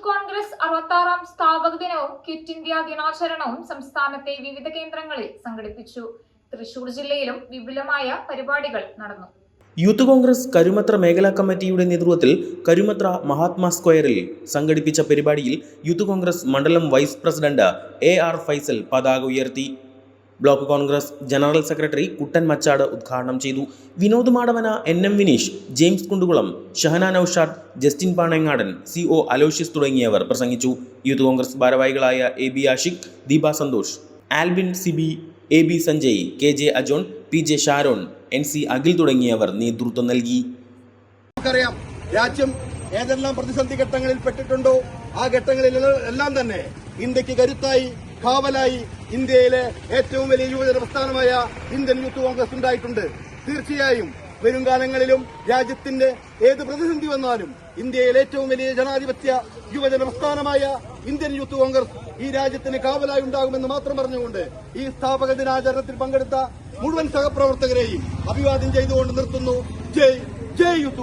കോൺഗ്രസ് 66-ാം സ്ഥാപക ദിനവും quit India ദിനാചരണവും സംസ്ഥാനത്തെ വിവിധ കേന്ദ്രങ്ങളിൽ സംഘടിപ്പിച്ചു. തൃശൂർ ജില്ലയിലും വിപുലമായ പരിപാടികൾ നടന്നു. യൂത്ത് കോൺഗ്രസ് കരുമത്ര മേഖലാ കമ്മിറ്റിയുടെ നേതൃത്വത്തിൽ കരുമത്ര മഹാത്മാ സ്ക്വയറിൽ സംഘടിപ്പിച്ച പരിപാടിയിൽ യൂത്ത് കോൺഗ്രസ് മണ്ഡലം വൈസ് പ്രസിഡന്റ് AR ഫൈസൽ പതാക ഉയർത്തി. Block Congress general secretary Kuttan Machad ഉദ്ഘാടനം ചെയ്തു. Vinod Madavana, NM Vineesh, James Kundukulam, Shahana Noushad, Justin Panangadan, CO Aloysius തുടങ്ങിയവർ പ്രസംഗിച്ചു. യൂത്ത് കോൺഗ്രസ് ഭാരവാഹികളായ AB Ashiq, Deepa Santhosh, Albin Sibi, AB Sanjay, KJ Ajon, PJ Sharon, NC Akhil തുടങ്ങിയവർ നേതൃത്വം നൽകി. നമുക്കറിയാം, രാജ്യം ഏതെല്ലാം പ്രതിസന്ധി ഘട്ടങ്ങളിൽ പെട്ടിട്ടുണ്ടോ ആ ഘട്ടങ്ങളിലെല്ലാം തന്നെ ഇന്ത്യക്ക് കരുത്തായി കാവലായി ഇന്ത്യയിലെ ഏറ്റവും വലിയ യുവജന പ്രസ്ഥാനമായ ഇന്ത്യൻ യൂത്ത് കോൺഗ്രസ് ഉണ്ടായിട്ടുണ്ട്. തീർച്ചയായും വരും കാലങ്ങളിലും രാജ്യത്തിന്റെ ഏത് പ്രതിസന്ധി വന്നാലും ഇന്ത്യയിലെ ഏറ്റവും വലിയ ജനാധിപത്യ യുവജന പ്രസ്ഥാനമായ ഇന്ത്യൻ യൂത്ത് കോൺഗ്രസ് ഈ രാജ്യത്തിന് കാവലായി ഉണ്ടാകുമെന്ന് മാത്രം പറഞ്ഞുകൊണ്ട് ഈ സ്ഥാപക ദിനാചരണത്തിൽ പങ്കെടുത്ത മുഴുവൻ സഹപ്രവർത്തകരെയും അഭിവാദ്യം ചെയ്തുകൊണ്ട് നിർത്തുന്നു. ജയ് ജയ് യൂത്ത്.